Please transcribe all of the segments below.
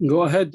Go ahead.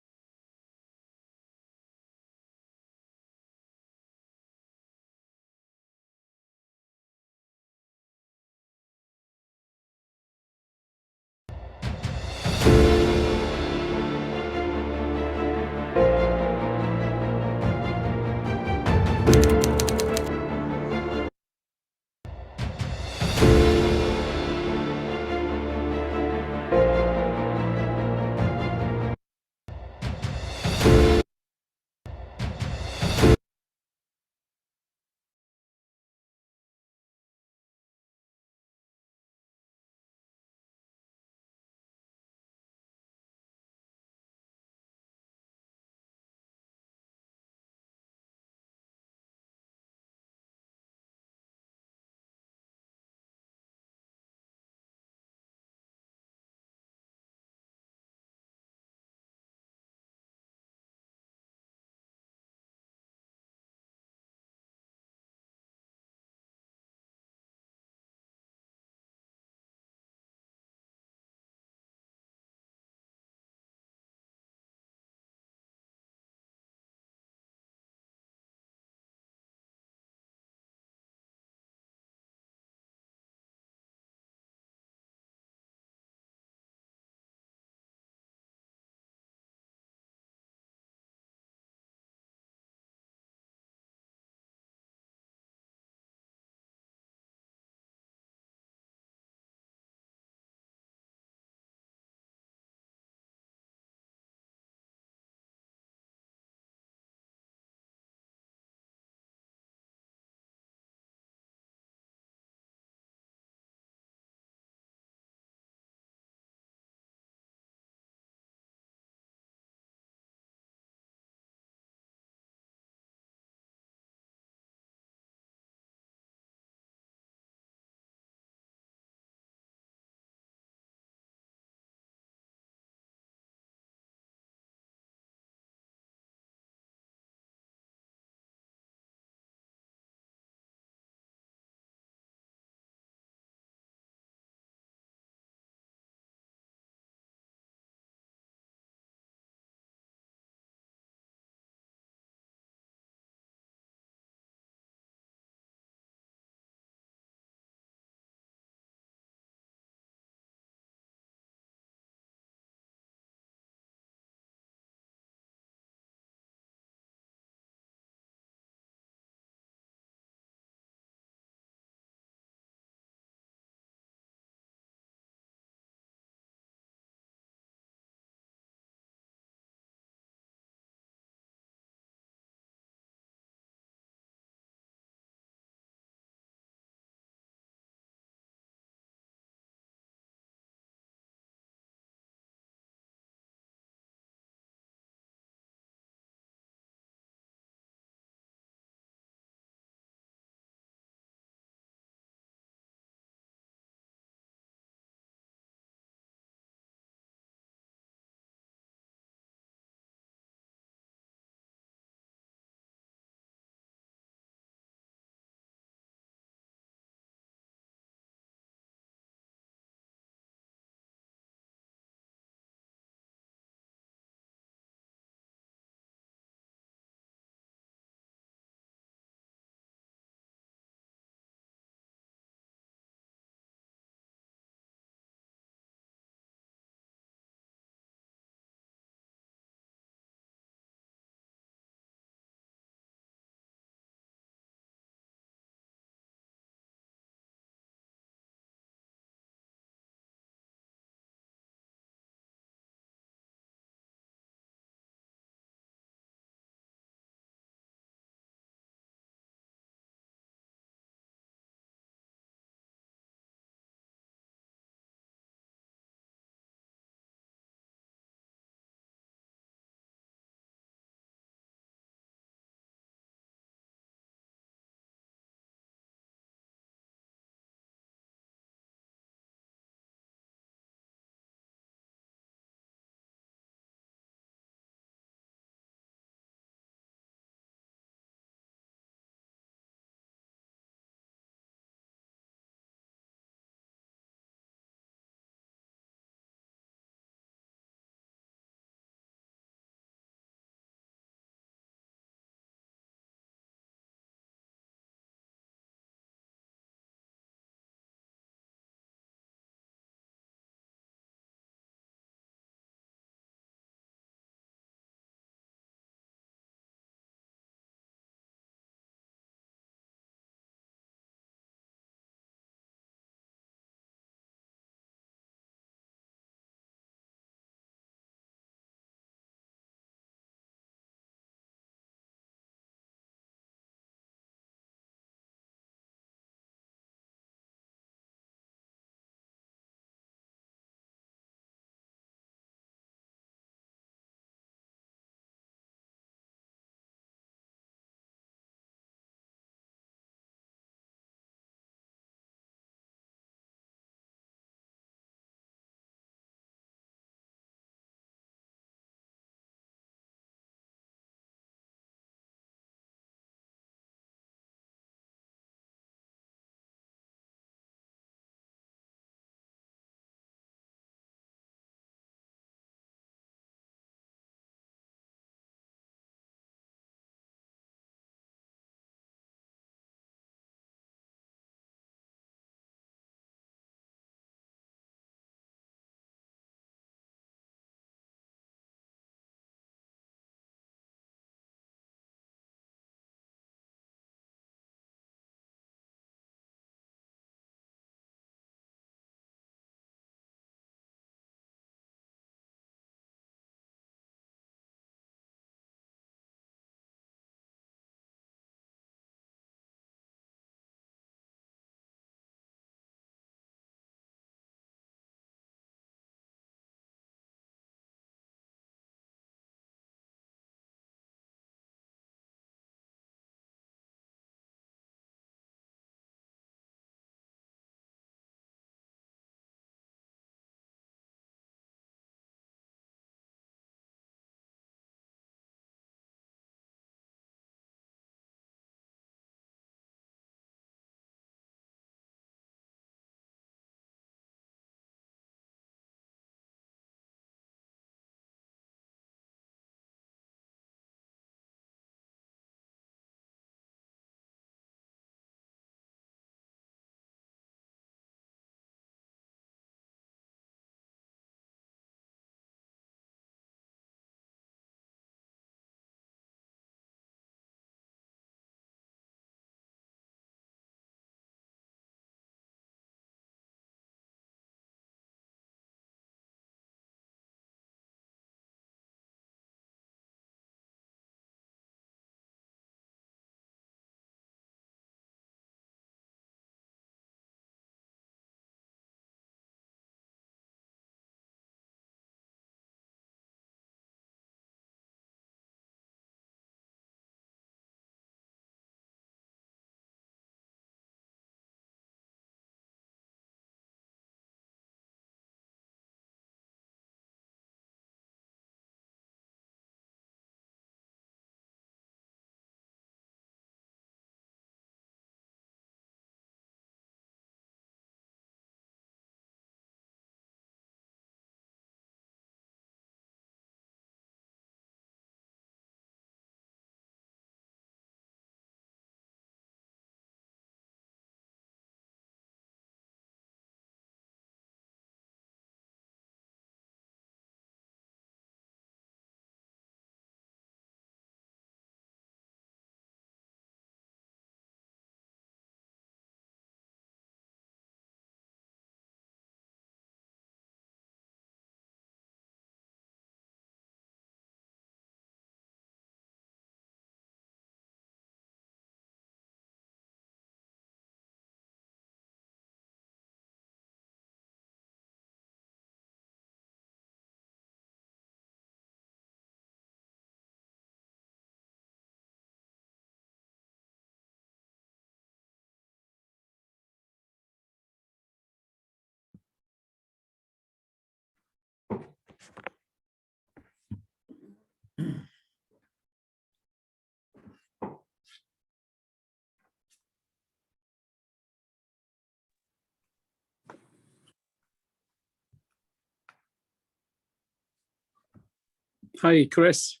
Hi, Chris.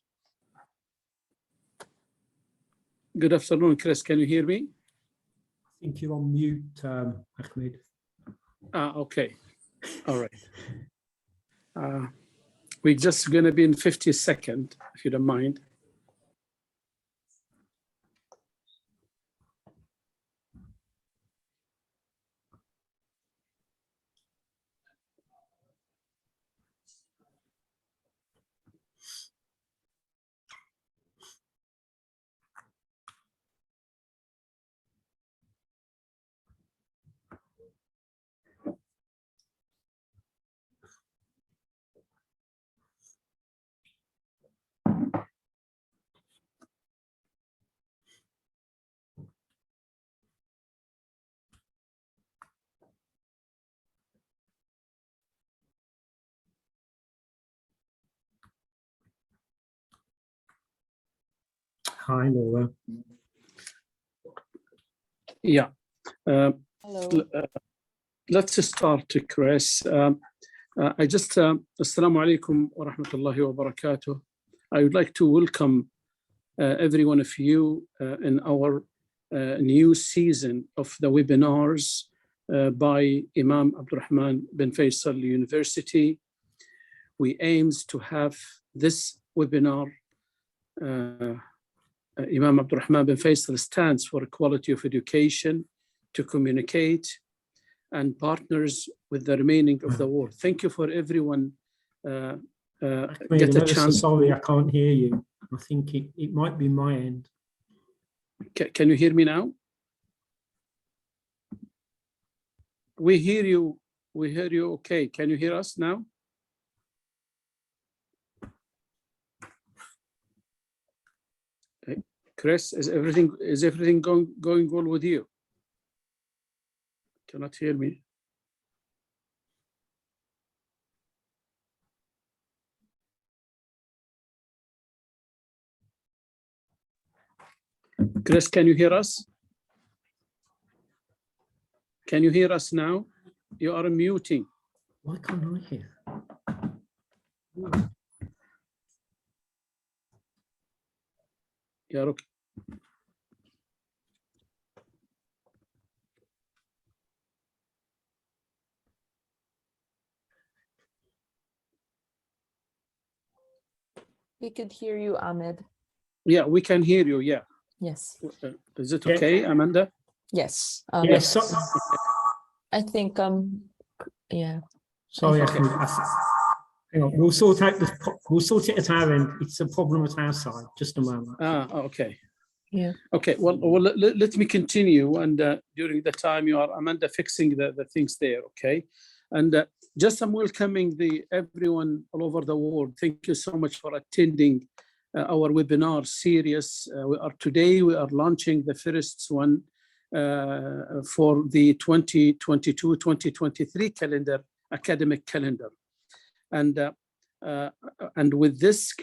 Good afternoon, Chris. Can you hear me? I think you're on mute, Ahmed. Okay. All right. We're just going to be in 50 seconds, if you don't mind. Hi, Laura. Yeah. Hello. Let's start, Chris. I just, Assalamu alaikum wa rahmatullahi wa barakatuh. I would like to welcome every one of you in our new season of the webinars by Imam Abdurrahman bin Faisal University. We aim to have this webinar. Imam Abdurrahman bin Faisal stands for quality of education to communicate and partners with the remaining of the world. Thank you for everyone. Get a chance. Sorry, I can't hear you. I think it might be my end. Can you hear me now? We hear you. We hear you. Okay. Can you hear us now? Okay. Chris, is everything going well with you? Cannot hear me. Chris, can you hear us? Can you hear us now? You are muting. Why can't I hear? Yeah, okay. We could hear you, Ahmed. Yeah, we can hear you. Yeah. Yes. Is it okay, Amanda? Yes. Yes. So, I think yeah. sorry, Okay. Ahmed. Hang on. We'll sort it at our end. It's a problem at our side. Just a moment. Okay. Yeah. Okay. Well, let me continue. And during the time you are, Amanda, fixing the things there. Okay. And just I'm welcoming everyone all over the world. Thank you so much for attending our webinar series. Today we are launching the first one for the 2022-2023 academic calendar. And with this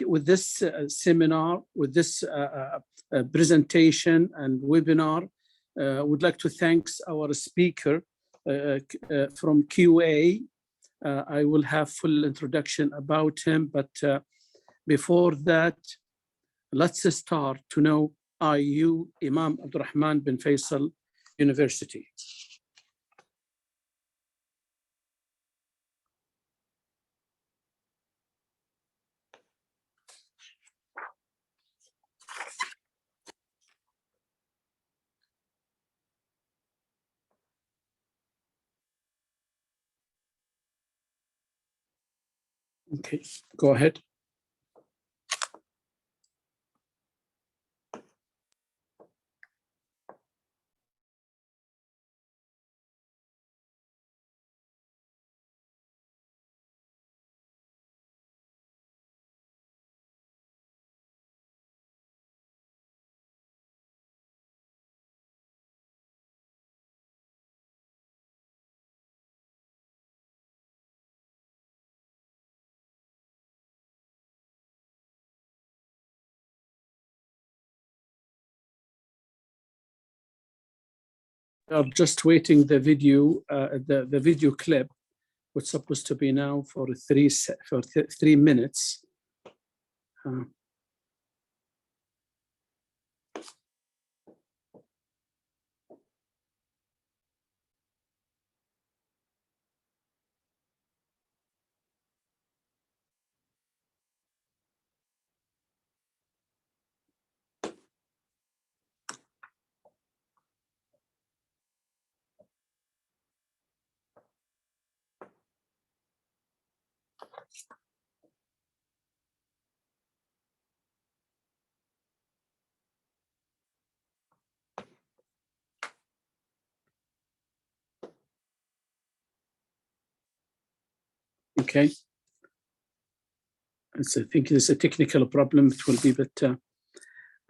seminar, with this presentation and webinar, would like to thank our speaker from QA. I will have full introduction about him, but before that, let's start to know IAU Imam Abdurrahman bin Faisal University. Okay, go ahead. I'm just waiting the video, the video clip, which is supposed to be now for 3 minutes. Okay. I think there's a technical problem. It will be, but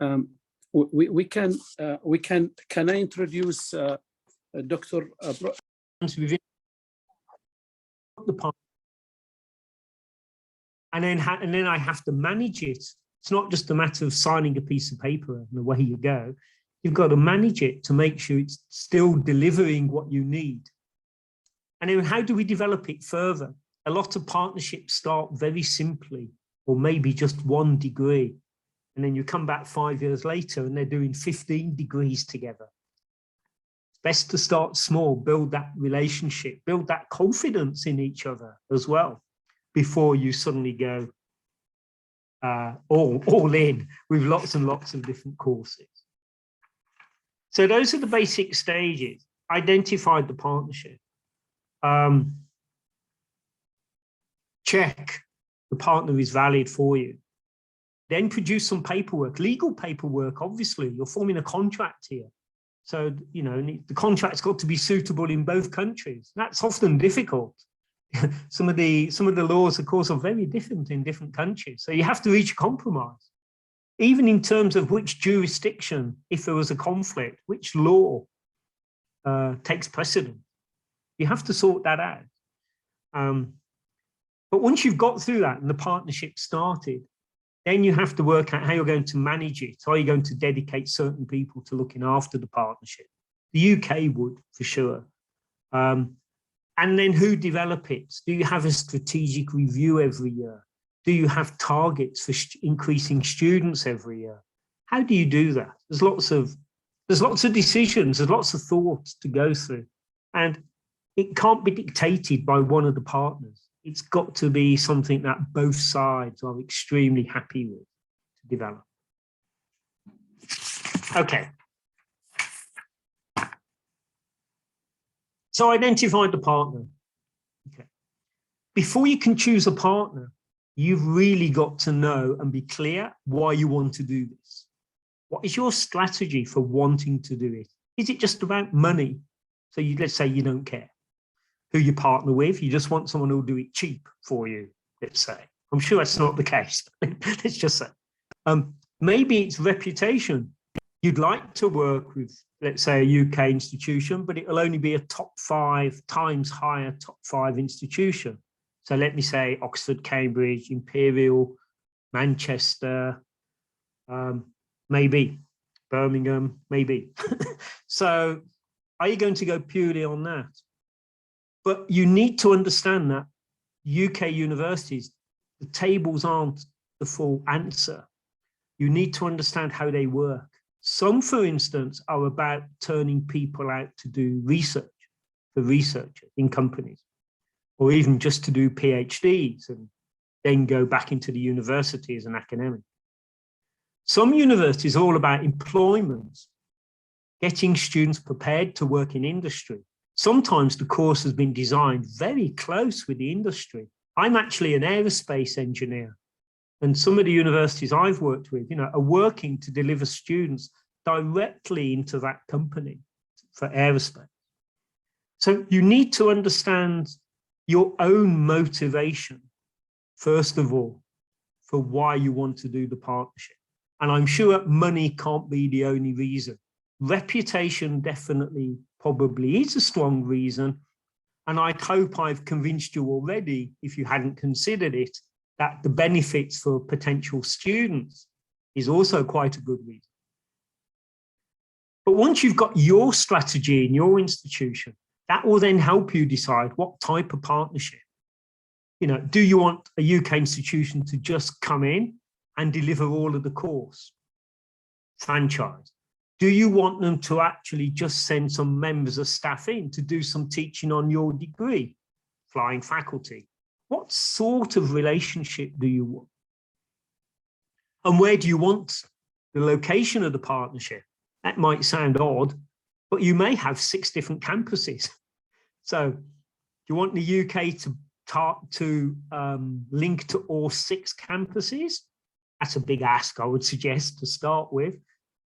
can I introduce Dr. And then I have to manage it. It's not just a matter of signing a piece of paper and away you go. You've got to manage it to make sure it's still delivering what you need. And then how do we develop it further? A lot of partnerships start very simply, or maybe just 1 degree. And then you come back 5 years later and they're doing 15 degrees together. It's best to start small, build that relationship, build that confidence in each other as well, before you suddenly go all in with lots and lots of different courses. So those are the basic stages. Identified the partnership. Check the partner is valid for you. Then produce some paperwork, legal paperwork, obviously. You're forming a contract here. So, you know, the contract's got to be suitable in both countries. That's often difficult. Some of the laws, of course, are very different in different countries. So you have to reach a compromise. Even in terms of which jurisdiction, if there was a conflict, which law takes precedent. You have to sort that out. But once you've got through that and the partnership started, then you have to work out how you're going to manage it. Are you going to dedicate certain people to looking after the partnership? The UK would, for sure. And then who develop it? Do you have a strategic review every year? Do you have targets for increasing students every year? How do you do that? There's lots of decisions, there's lots of thoughts to go through. And it can't be dictated by one of the partners. It's got to be something that both sides are extremely happy with to develop. Okay. So identify the partner. Okay. Before you can choose a partner, you've really got to know and be clear why you want to do this. What is your strategy for wanting to do it? Is it just about money? So let's say you don't care who you partner with, you just want someone who'll do it cheap for you, let's say. I'm sure that's not the case, let's just say. Maybe it's reputation. You'd like to work with, let's say, a UK institution, but it'll only be a top 5 times higher top 5 institution. So let me say Oxford, Cambridge, Imperial, Manchester, maybe Birmingham, maybe. So are you going to go purely on that? But you need to understand that UK universities, the tables aren't the full answer. You need to understand how they work. Some, for instance, are about turning people out to do research for researchers in companies, or even just to do PhDs and then go back into the university as an academic. Some universities are all about employment, getting students prepared to work in industry. Sometimes the course has been designed very close with the industry. I'm actually an aerospace engineer, and some of the universities I've worked with, are working to deliver students directly into that company for aerospace. So you need to understand your own motivation, first of all, for why you want to do the partnership. And I'm sure money can't be the only reason. Reputation definitely probably is a strong reason. And I hope I've convinced you already, if you hadn't considered it, that the benefits for potential students is also quite a good reason. But once you've got your strategy in your institution, that will then help you decide what type of partnership. Do you want a UK institution to just come in and deliver all of the course? Franchise. Do you want them to actually just send some members of staff in to do some teaching on your degree? Flying faculty. What sort of relationship do you want? And where do you want the location of the partnership? That might sound odd, but you may have 6 different campuses. So do you want the UK to link to all 6 campuses? That's a big ask, I would suggest, to start with.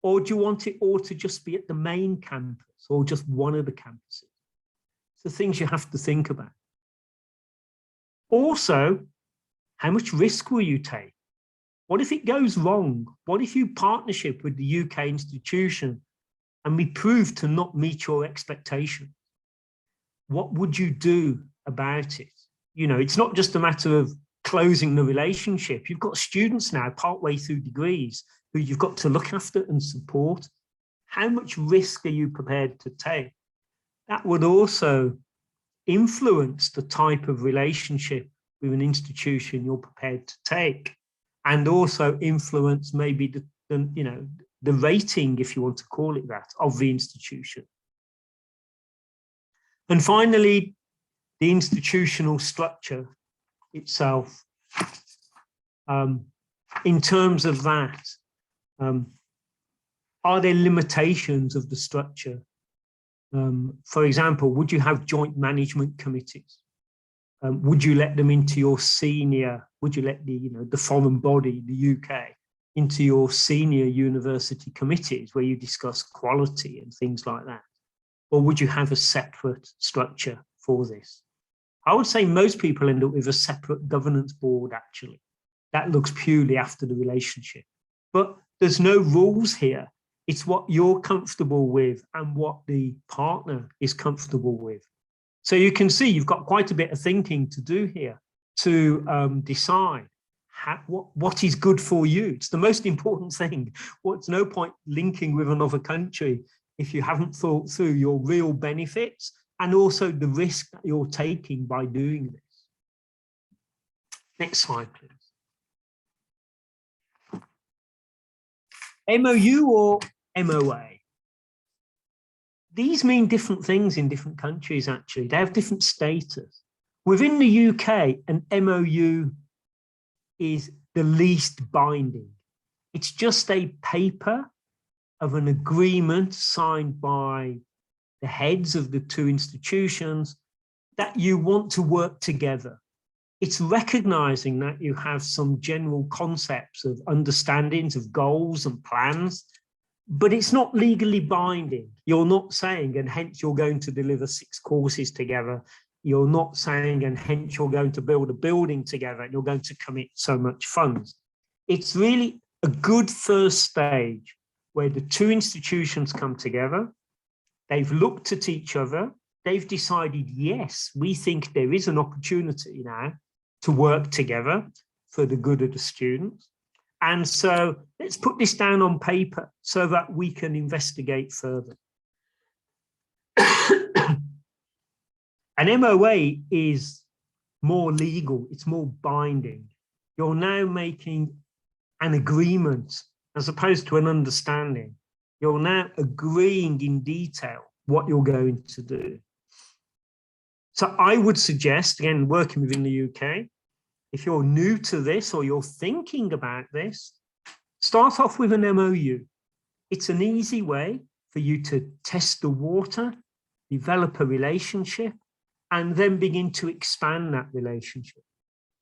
Or do you want it all to just be at the main campus or just one of the campuses? It's the things you have to think about. Also, how much risk will you take? What if it goes wrong? What if you partnership with the UK institution and we prove to not meet your expectations? What would you do about it? You know, it's not just a matter of closing the relationship. You've got students now partway through degrees who you've got to look after and support. How much risk are you prepared to take? That would also influence the type of relationship with an institution you're prepared to take, and also influence maybe the rating, if you want to call it that, of the institution. And finally, the institutional structure itself. In terms of that, are there limitations of the structure? For example, would you have joint management committees? Would you let them into your senior, would you let the foreign body, the UK, into your senior university committees where you discuss quality and things like that? Or would you have a separate structure for this? I would say most people end up with a separate governance board, actually. That looks purely after the relationship. But there's no rules here. It's what you're comfortable with and what the partner is comfortable with. So you can see you've got quite a bit of thinking to do here to decide what is good for you. It's the most important thing. What's no point linking with another country if you haven't thought through your real benefits and also the risk that you're taking by doing this. Next slide, please. MOU or MOA? These mean different things in different countries, actually. They have different status. Within the UK, an MOU is the least binding. It's just a paper of an agreement signed by the heads of the 2 institutions that you want to work together. It's recognizing that you have some general concepts of understandings of goals and plans, but it's not legally binding. You're not saying, and hence you're going to deliver 6 courses together. You're not saying, and hence you're going to build a building together and you're going to commit so much funds. It's really a good first stage where the 2 institutions come together. They've looked at each other. They've decided, yes, we think there is an opportunity now to work together for the good of the students. And so let's put this down on paper so that we can investigate further. An MOA is more legal, it's more binding. You're now making an agreement as opposed to an understanding. You're now agreeing in detail what you're going to do. So I would suggest, again, working within the UK, if you're new to this or you're thinking about this, start off with an MOU. It's an easy way for you to test the water, develop a relationship, and then begin to expand that relationship.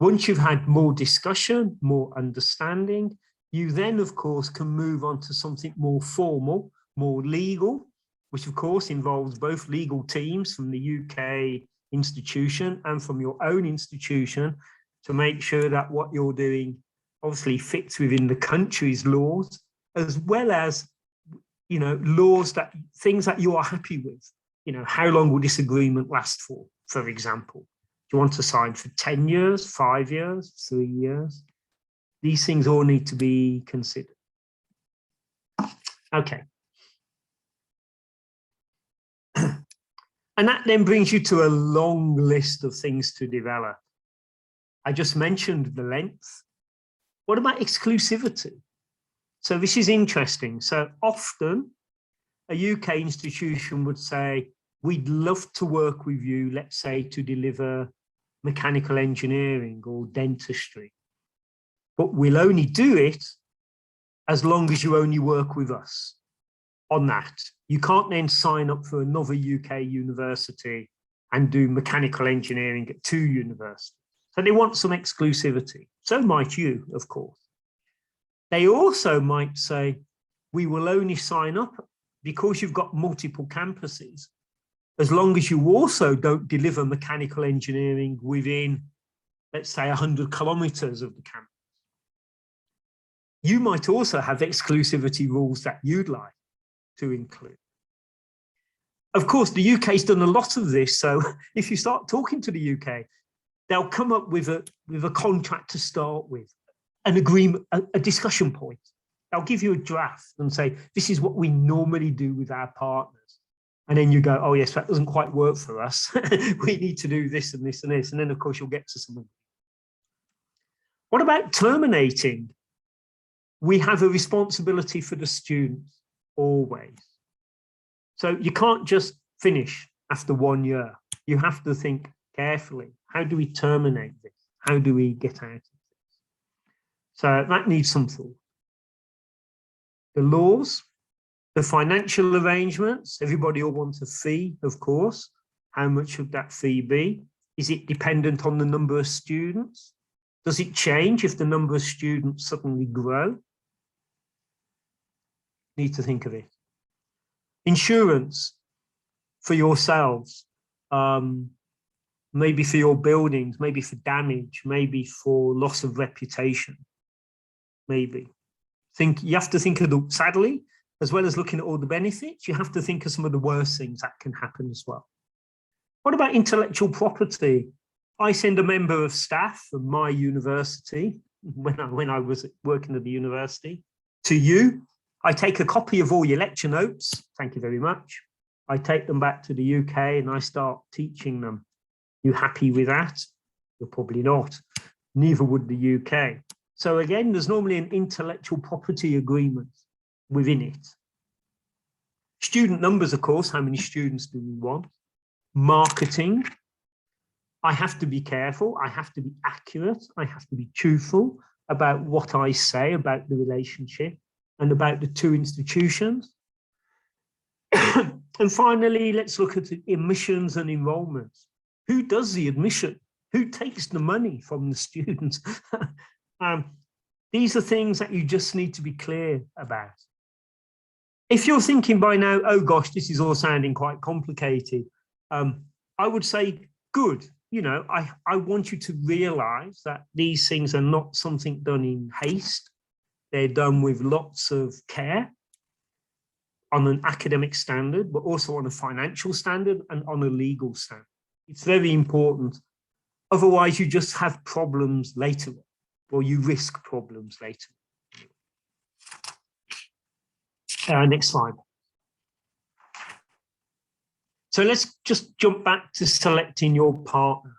Once you've had more discussion, more understanding, you then, of course, can move on to something more formal, more legal, which, of course, involves both legal teams from the UK institution and from your own institution to make sure that what you're doing obviously fits within the country's laws, as well as, laws that, things that you are happy with. How long will this agreement last for example? Do you want to sign for 10 years, 5 years, 3 years? These things all need to be considered. Okay. And that then brings you to a long list of things to develop. I just mentioned the length. What about exclusivity? So this is interesting. So often a UK institution would say, we'd love to work with you, let's say, to deliver mechanical engineering or dentistry, but we'll only do it as long as you only work with us on that. You can't then sign up for another UK university and do mechanical engineering at 2 universities. So they want some exclusivity. So might you, of course. They also might say, we will only sign up because you've got multiple campuses, as long as you also don't deliver mechanical engineering within, let's say, 100 kilometers of the campus. You might also have exclusivity rules that you'd like to include. Of course, the UK's done a lot of this. So if you start talking to the UK, they'll come up with a contract to start with, an agreement, a discussion point. They'll give you a draft and say, this is what we normally do with our partners. And then you go, oh yes, that doesn't quite work for us. We need to do this and this and this. And then of course you'll get to something. What about terminating? We have a responsibility for the students always. So you can't just finish after 1 year. You have to think carefully. How do we terminate this? How do we get out of this? So that needs some thought. The laws, the financial arrangements, everybody will want a fee, of course. How much should that fee be? Is it dependent on the number of students? Does it change if the number of students suddenly grow? Need to think of it. Insurance for yourselves, maybe for your buildings, maybe for damage, maybe for loss of reputation, maybe. You have to think of the, sadly, as well as looking at all the benefits, you have to think of some of the worst things that can happen as well. What about intellectual property? I send a member of staff from my university, when I was working at the university, to you. I take a copy of all your lecture notes. Thank you very much. I take them back to the UK and I start teaching them. You happy with that? You're probably not. Neither would the UK. So again, there's normally an intellectual property agreement within it. Student numbers, of course, how many students do we want? Marketing. I have to be careful. I have to be accurate. I have to be truthful about what I say about the relationship and about the 2 institutions. And finally, let's look at the admissions and enrollments. Who does the admission? Who takes the money from the students? These are things that you just need to be clear about. If you're thinking by now, oh gosh, this is all sounding quite complicated, I would say, good. You know, I want you to realize that these things are not something done in haste. They're done with lots of care on an academic standard, but also on a financial standard and on a legal standard. It's very important. Otherwise, you just have problems later on, or you risk problems later on. Next slide. So let's just jump back to selecting your partner.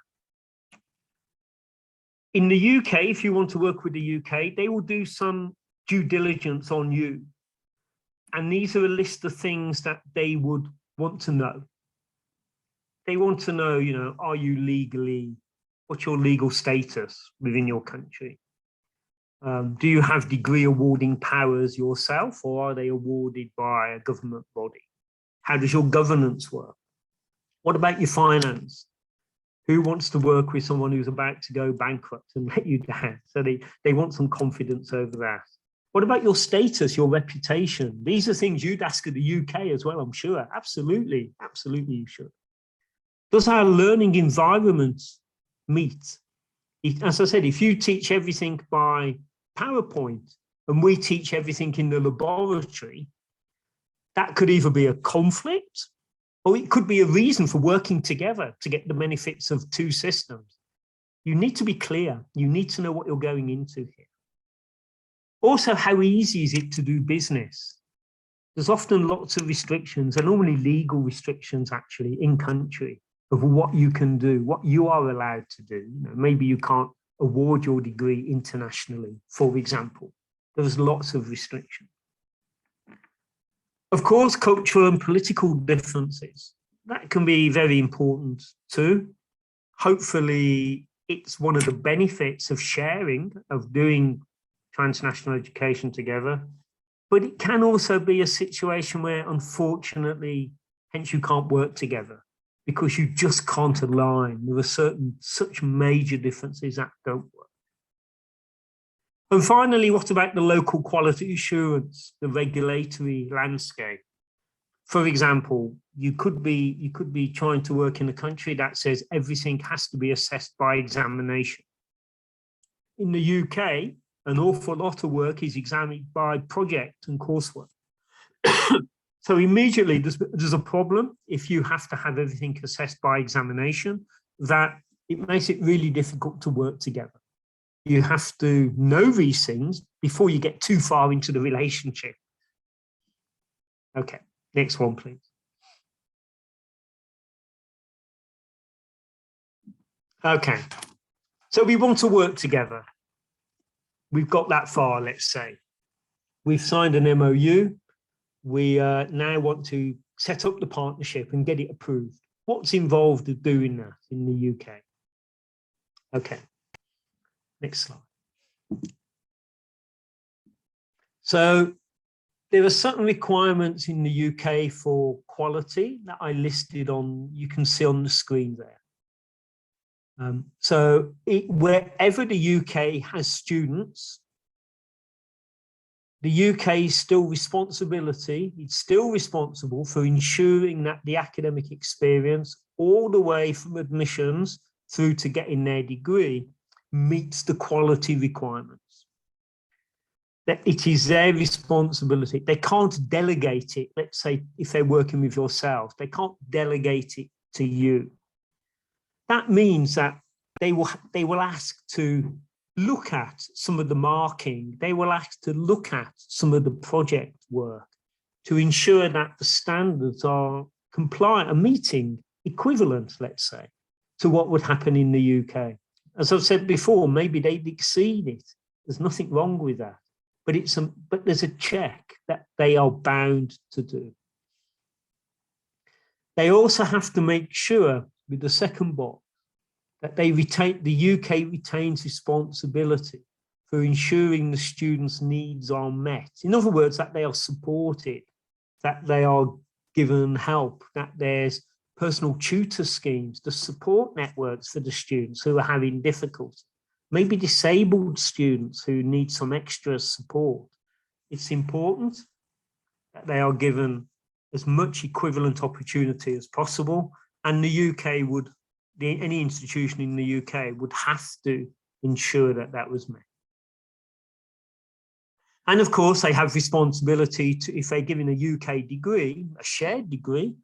In the UK, if you want to work with the UK, they will do some due diligence on you. And these are a list of things that they would want to know. They want to know, you know, are you legally, what's your legal status within your country? Do you have degree awarding powers yourself, or are they awarded by a government body? How does your governance work? What about your finance? Who wants to work with someone who's about to go bankrupt and let you down? So they want some confidence over that. What about your status, your reputation? These are things you'd ask of the UK as well, I'm sure. Absolutely, absolutely you should. Does our learning environment meet? As I said, if you teach everything by PowerPoint and we teach everything in the laboratory, that could either be a conflict or it could be a reason for working together to get the benefits of 2 systems. You need to be clear. You need to know what you're going into here. Also, how easy is it to do business? There's often lots of restrictions, and normally legal restrictions actually in country of what you can do, what you are allowed to do. You know, maybe you can't award your degree internationally, for example. There was lots of restrictions. Of course, cultural and political differences, that can be very important too. Hopefully, it's one of the benefits of sharing, of doing transnational education together. But it can also be a situation where, unfortunately, hence you can't work together because you just can't align. There are such major differences that don't work. And finally, what about the local quality assurance, the regulatory landscape? For example, you could be trying to work in a country that says everything has to be assessed by examination. In the UK, an awful lot of work is examined by project and coursework. So immediately there's a problem if you have to have everything assessed by examination, that it makes it really difficult to work together. You have to know these things before you get too far into the relationship. Okay, next one, please. Okay, so we want to work together. We've got that far, let's say. We've signed an MOU. We now want to set up the partnership and get it approved. What's involved in doing that in the UK? Okay, next slide. So there are certain requirements in the UK for quality that I listed on, you can see on the screen there. So wherever the UK has students, the UK is still it's still responsible for ensuring that the academic experience, all the way from admissions through to getting their degree, meets the quality requirements. That it is their responsibility. They can't delegate it. Let's say if they're working with yourselves, they can't delegate it to you. That means that they will ask to look at some of the marking. They will ask to look at some of the project work to ensure that the standards are compliant and meeting equivalent, let's say, to what would happen in the UK. As I've said before, maybe they'd exceed it. There's nothing wrong with that. But there's a check that they are bound to do. They also have to make sure, with the second box, that the UK retains responsibility for ensuring the students' needs are met. In other words, that they are supported, that they are given help, that there's personal tutor schemes, the support networks for the students who are having difficulty, maybe disabled students who need some extra support. It's important that they are given as much equivalent opportunity as possible, and the UK would, any institution in the UK would have to ensure that that was met. And of course, they have responsibility to, if they're given a UK degree, a shared degree,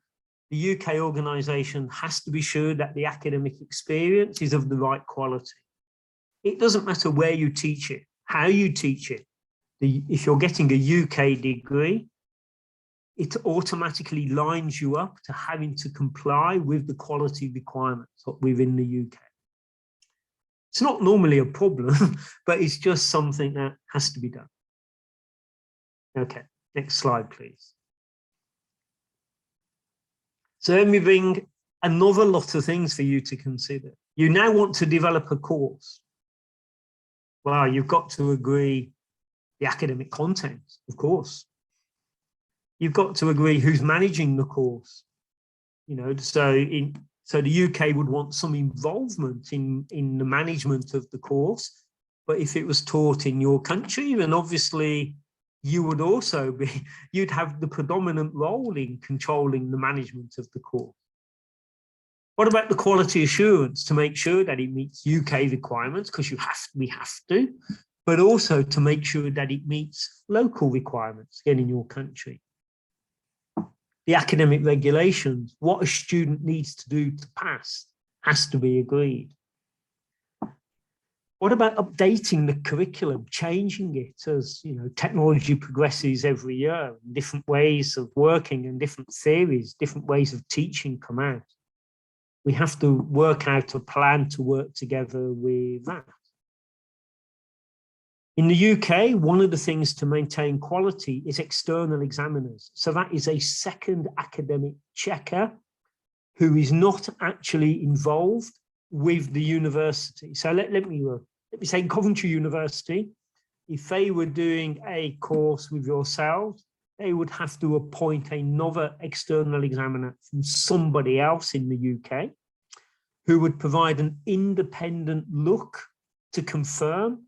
the UK organisation has to be sure that the academic experience is of the right quality. It doesn't matter where you teach it, how you teach it. If you're getting a UK degree, it automatically lines you up to having to comply with the quality requirements within the UK. It's not normally a problem, but it's just something that has to be done. Okay, next slide, please. So let me bring another lot of things for you to consider. You now want to develop a course. Well, you've got to agree the academic content, of course. You've got to agree who's managing the course. You know, so the UK would want some involvement in the management of the course. But if it was taught in your country, then obviously you would also be, you'd have the predominant role in controlling the management of the course. What about the quality assurance to make sure that it meets UK requirements, because we have to, but also to make sure that it meets local requirements, again, in your country. The academic regulations, what a student needs to do to pass, has to be agreed. What about updating the curriculum, changing it as, you know, technology progresses every year, different ways of working and different theories, different ways of teaching come out. We have to work out a plan to work together with that. In the UK, one of the things to maintain quality is external examiners. So that is a second academic checker who is not actually involved with the university. So let me say Coventry University, if they were doing a course with yourselves, they would have to appoint another external examiner from somebody else in the UK who would provide an independent look to confirm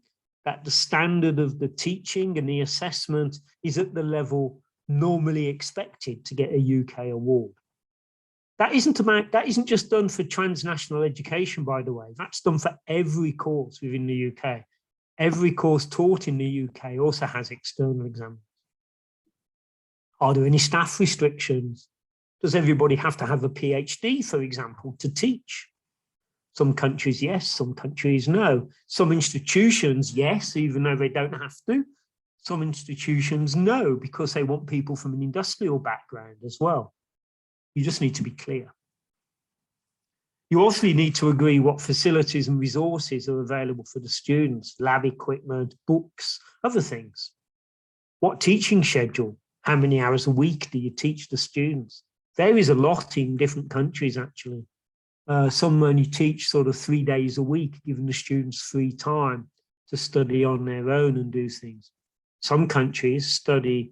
that the standard of the teaching and the assessment is at the level normally expected to get a UK award. That isn't just done for transnational education, by the way. That's done for every course within the UK. Every course taught in the UK also has external examiners. Are there any staff restrictions? Does everybody have to have a PhD, for example, to teach? Some countries, yes. Some countries, no. Some institutions, yes, even though they don't have to. Some institutions, no, because they want people from an industrial background as well. You just need to be clear. You also need to agree what facilities and resources are available for the students, lab equipment, books, other things. What teaching schedule? How many hours a week do you teach the students? Varies a lot in different countries, actually. Some only teach sort of 3 days a week, giving the students free time to study on their own and do things. Some countries study,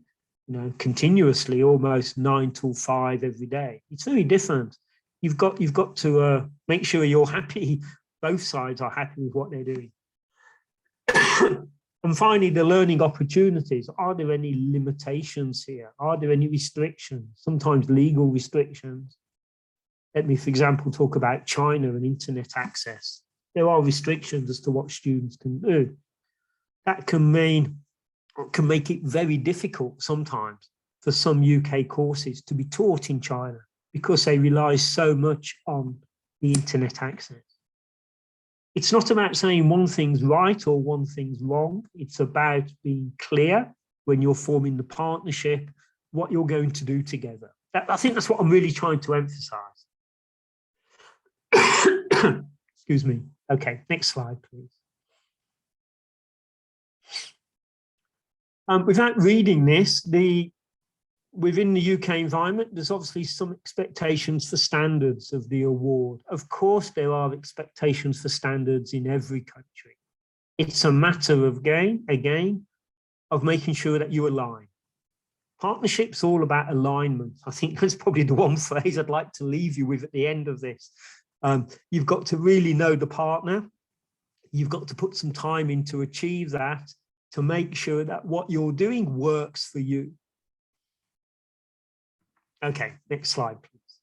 continuously, almost 9 till 5 every day. It's very different. You've got to make sure you're happy. Both sides are happy with what they're doing. And finally, the learning opportunities. Are there any limitations here? Are there any restrictions? Sometimes legal restrictions. Let me, for example, talk about China and internet access. There are restrictions as to what students can do. That can make it very difficult sometimes for some UK courses to be taught in China because they rely so much on the internet access. It's not about saying one thing's right or one thing's wrong. It's about being clear when you're forming the partnership, what you're going to do together. I think that's what I'm really trying to emphasize. Excuse me. Okay, next slide, please. Without reading this, within the UK environment, there's obviously some expectations for standards of the award. Of course, there are expectations for standards in every country. It's a matter of, again, of making sure that you align. Partnership's all about alignment. I think that's probably the one phrase I'd like to leave you with at the end of this. You've got to really know the partner. You've got to put some time in to achieve that, to make sure that what you're doing works for you. Okay, next slide, please.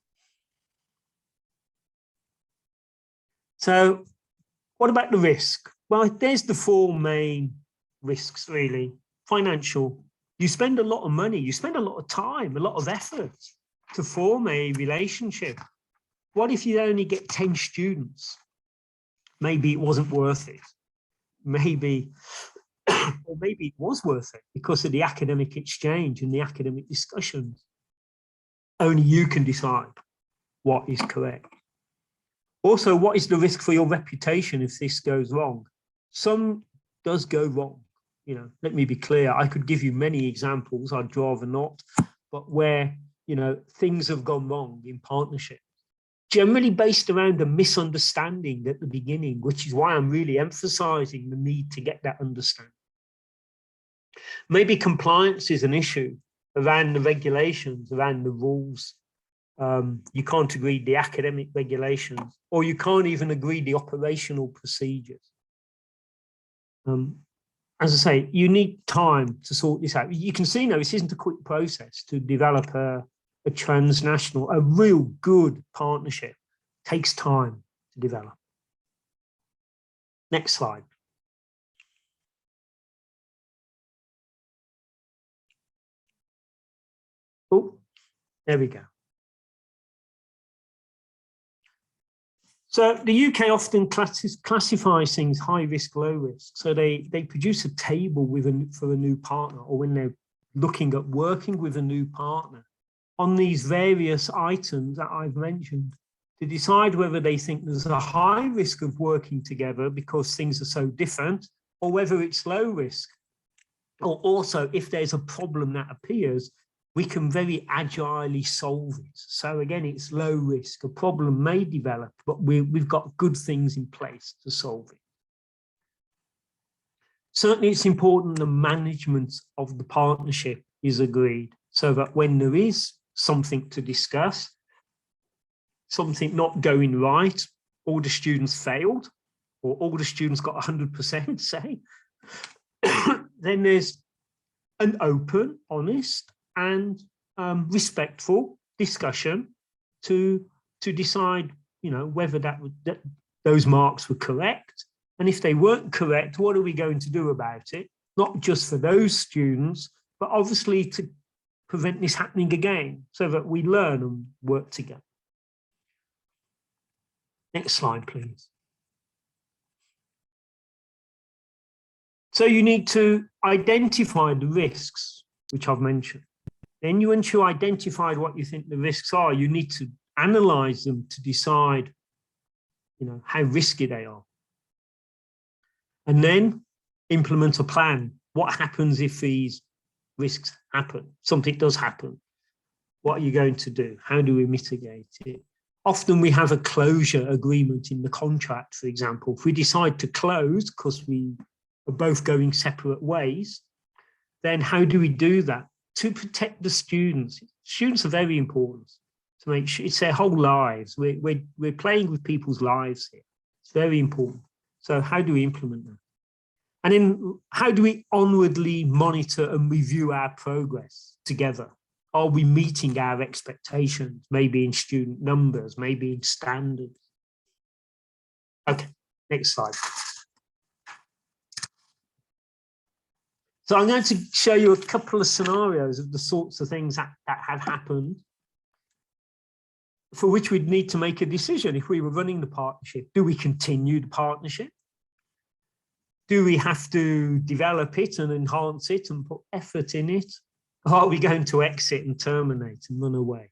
So what about the risk? Well, there's the 4 main risks, really. Financial. You spend a lot of money, you spend a lot of time, a lot of effort to form a relationship. What if you only get 10 students? Maybe it wasn't worth it. Maybe, or maybe it was worth it because of the academic exchange and the academic discussions. Only you can decide what is correct. Also, what is the risk for your reputation if this goes wrong? Some does go wrong. Let me be clear. I could give you many examples. I'd rather not, but where, things have gone wrong in partnership. Generally based around a misunderstanding at the beginning, which is why I'm really emphasizing the need to get that understanding. Maybe compliance is an issue around the regulations, around the rules. You can't agree the academic regulations, or you can't even agree the operational procedures. As I say, you need time to sort this out. You can see now this isn't a quick process to develop a transnational, a real good partnership. It takes time to develop. Next slide. Oh, there we go. So the UK often classifies things high risk, low risk. So they produce a table for a new partner, or when they're looking at working with a new partner on these various items that I've mentioned to decide whether they think there's a high risk of working together because things are so different, or whether it's low risk. Or also, if there's a problem that appears, we can very agilely solve it. So again, it's low risk. A problem may develop, but we've got good things in place to solve it. Certainly, it's important the management of the partnership is agreed, so that when there is something to discuss, something not going right, all the students failed, or all the students got 100%, say, then there's an open, honest, and respectful discussion to decide, whether that those marks were correct, and if they weren't correct, what are we going to do about it? Not just for those students, but obviously to prevent this happening again, so that we learn and work together. Next slide, please. So you need to identify the risks, which I've mentioned. Then once you identified what you think the risks are, you need to analyze them to decide, how risky they are. And then implement a plan. What happens if these risks happen? Something does happen. What are you going to do? How do we mitigate it? Often we have a closure agreement in the contract, for example. If we decide to close because we are both going separate ways, then how do we do that? To protect the students. Students are very important to make sure it's their whole lives. We're playing with people's lives here. It's very important. So how do we implement that? And then how do we onwardly monitor and review our progress together? Are we meeting our expectations, maybe in student numbers, maybe in standards? Okay, next slide. So I'm going to show you a couple of scenarios of the sorts of things that have happened for which we'd need to make a decision if we were running the partnership. Do we continue the partnership? Do we have to develop it and enhance it and put effort in it? Or are we going to exit and terminate and run away?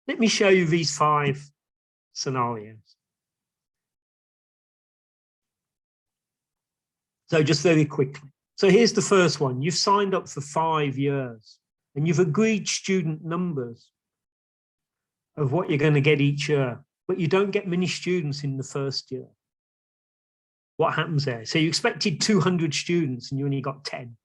Let me show you these 5 scenarios. So just very quickly. So here's the first one. You've signed up for 5 years and you've agreed student numbers of what you're going to get each year, but you don't get many students in the first year. What happens there? So you expected 200 students and you only got 10.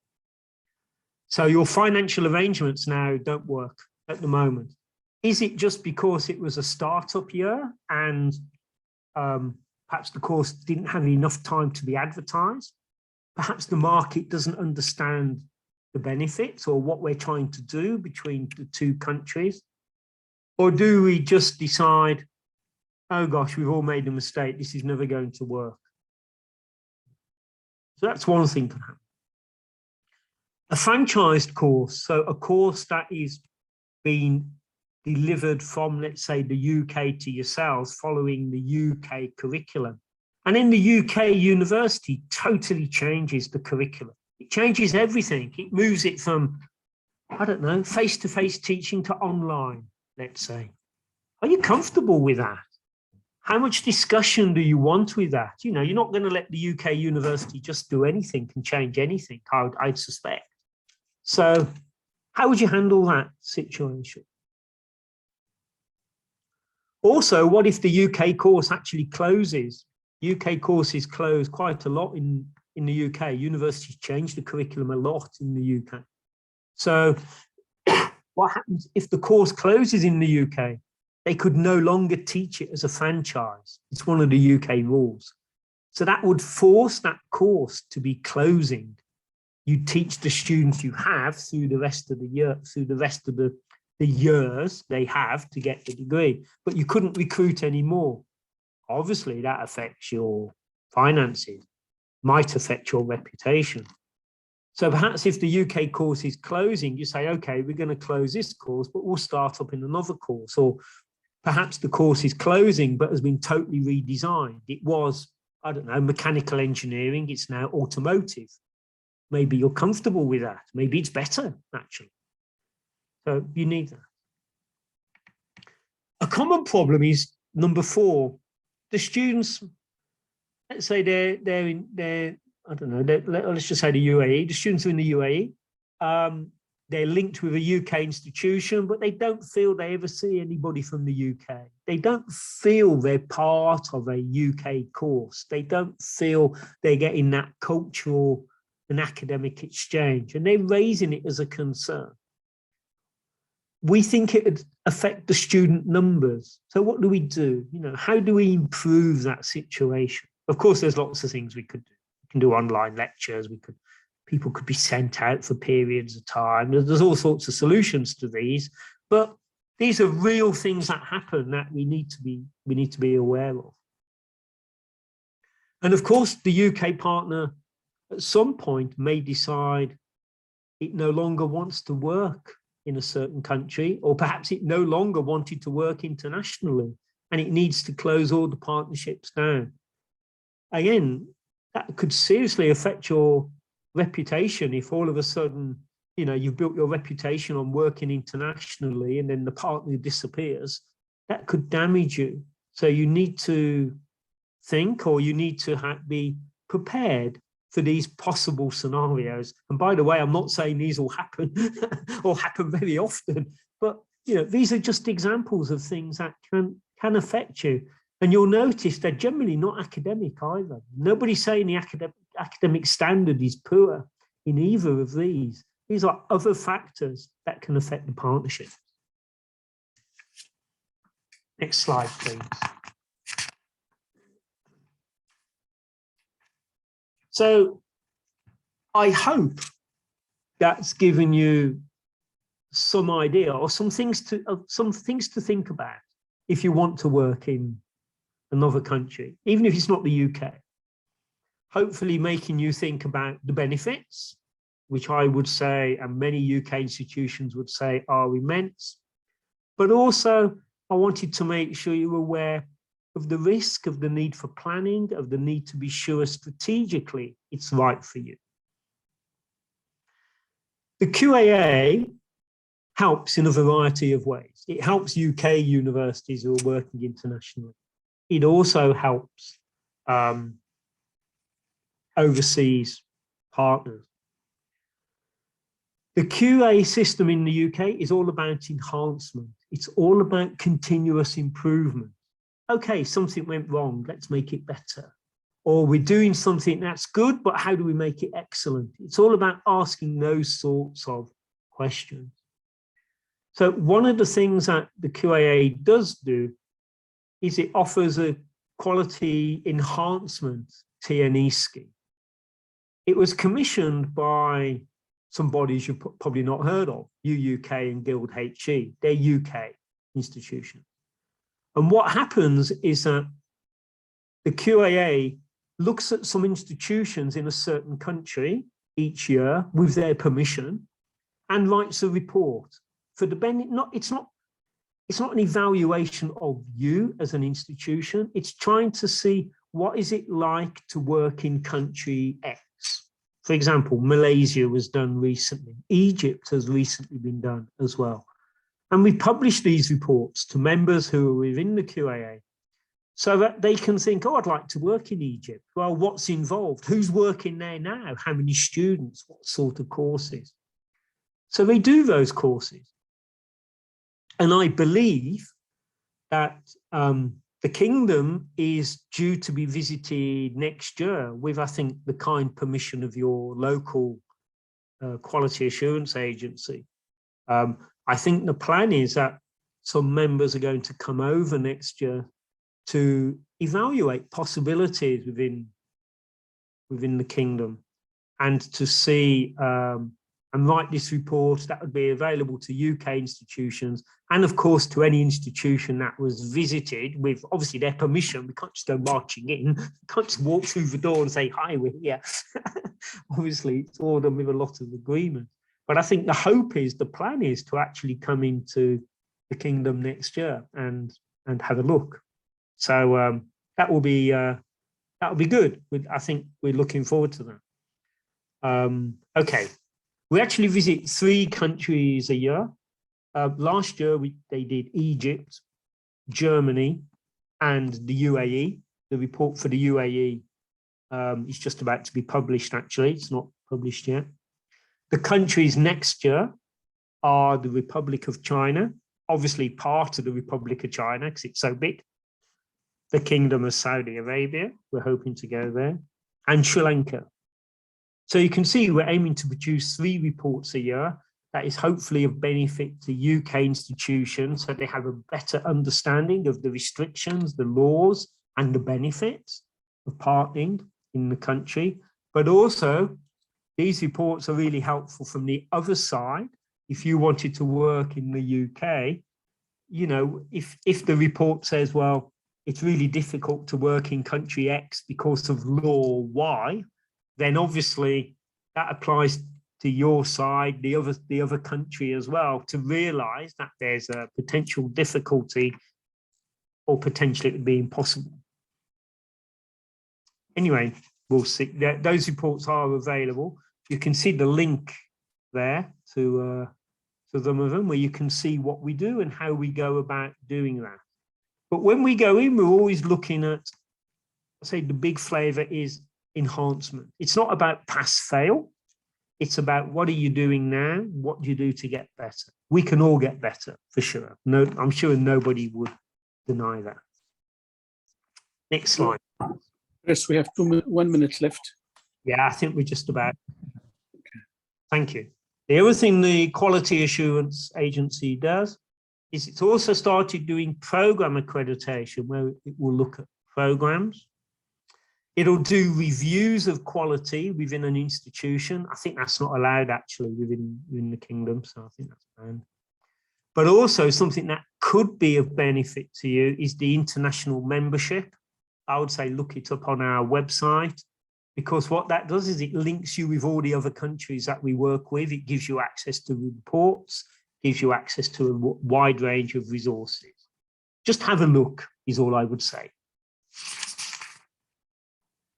So your financial arrangements now don't work at the moment. Is it just because it was a startup year and perhaps the course didn't have enough time to be advertised? Perhaps the market doesn't understand the benefits or what we're trying to do between the 2 countries? Or do we just decide, oh gosh, we've all made a mistake, this is never going to work? So that's one thing can happen. A franchised course, so a course that is being delivered from, let's say, the UK to yourselves following the UK curriculum. And in the UK, university totally changes the curriculum. It changes everything. It moves it from, I don't know, face-to-face teaching to online, let's say. Are you comfortable with that? How much discussion do you want with that? You're not going to let the UK university just do anything and change anything, I'd suspect. So how would you handle that situation? Also, what if the UK course actually closes? UK courses close quite a lot in the UK. Universities change the curriculum a lot in the UK. So what happens if the course closes in the UK? They could no longer teach it as a franchise. It's one of the UK rules. So that would force that course to be closing. You teach the students you have through the rest of the year, through the rest of the years they have to get the degree, but you couldn't recruit anymore. Obviously, that affects your finances, might affect your reputation. So perhaps if the UK course is closing, you say, okay, we're going to close this course, but we'll start up in another course. Or perhaps the course is closing, but has been totally redesigned. It was, I don't know, mechanical engineering. It's now automotive. Maybe you're comfortable with that. Maybe it's better, actually. So you need that. A common problem is number 4. The students, let's say they're I don't know, let's just say the UAE, the students are in the UAE, they're linked with a UK institution, but they don't feel they ever see anybody from the UK. They don't feel they're part of a UK course. They don't feel they're getting that cultural and academic exchange, and they're raising it as a concern. We think it would affect the student numbers. So what do we do? You know, how do we improve that situation? Of course, there's lots of things we could do. We can do online lectures. People could be sent out for periods of time. There's all sorts of solutions to these, but these are real things that happen that we need to be aware of. And of course, the UK partner at some point may decide it no longer wants to work in a certain country, or perhaps it no longer wanted to work internationally and it needs to close all the partnerships down. Again, that could seriously affect your reputation if all of a sudden, you know, you've built your reputation on working internationally and then the partner disappears. That could damage you. So you need to think, or you need to be prepared for these possible scenarios. And by the way, I'm not saying these will happen or happen very often, but you know, these are just examples of things that can affect you. And you'll notice they're generally not academic either. Nobody's saying the academic standard is poor in either of these. These are other factors that can affect the partnership. Next slide, please. So I hope that's given you some idea or some things to think about if you want to work in another country, even if it's not the UK. Hopefully making you think about the benefits, which I would say, and many UK institutions would say, are immense. But also, I wanted to make sure you were aware of the risk, of the need for planning, of the need to be sure strategically it's right for you. The QAA helps in a variety of ways. It helps UK universities who are working internationally. It also helps overseas partners. The QA system in the UK is all about enhancement. It's all about continuous improvement. Okay, something went wrong, let's make it better. Or we're doing something that's good, but how do we make it excellent? It's all about asking those sorts of questions. So one of the things that the QAA does do is it offers a quality enhancement T&E scheme. It was commissioned by some bodies you've probably not heard of, UUK and Guild HE. They're UK institutions. And what happens is that the QAA looks at some institutions in a certain country each year with their permission and writes a report for the benefit. It's not an evaluation of you as an institution. It's trying to see what is it like to work in country X. For example, Malaysia was done recently. Egypt has recently been done as well. And we publish these reports to members who are within the QAA so that they can think, oh, I'd like to work in Egypt. Well, what's involved? Who's working there now? How many students? What sort of courses? So they do those courses. And I believe that the kingdom is due to be visited next year with, I think, the kind permission of your local quality assurance agency. I think the plan is that some members are going to come over next year to evaluate possibilities within the kingdom and to see and write this report that would be available to UK institutions and of course to any institution that was visited with obviously their permission. We can't just go marching in, we can't just walk through the door and say, hi, we're here. Obviously it's all done with a lot of agreement. But I think the hope is, the plan is to actually come into the kingdom next year and have a look. So that will be good. I think we're looking forward to that. Okay, we actually visit 3 countries a year. Last year they did Egypt, Germany, and the UAE. The report for the UAE It's just about to be published, actually. It's not published yet. The countries next year are the Republic of China, obviously part of the Republic of China because it's so big. The Kingdom of Saudi Arabia, we're hoping to go there, and Sri Lanka. So you can see we're aiming to produce 3 reports a year. That is hopefully of benefit to UK institutions so they have a better understanding of the restrictions, the laws, and the benefits of partnering in the country. But also, these reports are really helpful from the other side. If you wanted to work in the UK, you know, if the report says, well, it's really difficult to work in country X because of law Y, then obviously that applies to your side, the other country as well, to realize that there's a potential difficulty or potentially it would be impossible. Anyway, we'll see. Those reports are available. You can see the link there to some of them where you can see what we do and how we go about doing that. But when we go in, we're always looking at, say, the big flavor is enhancement. It's not about pass fail. It's about what are you doing now? What do you do to get better? We can all get better for sure. No, I'm sure nobody would deny that. Next slide. Chris, we have 1 minute left. Yeah, I think we're just about. Okay. Thank you. The other thing the Quality Assurance Agency does is it's also started doing program accreditation where it will look at programs. It'll do reviews of quality within an institution. I think that's not allowed actually within the kingdom, so I think that's banned. But also something that could be of benefit to you is the international membership. I would say look it up on our website, because what that does is it links you with all the other countries that we work with. It gives you access to reports, gives you access to a wide range of resources. Just have a look is all I would say.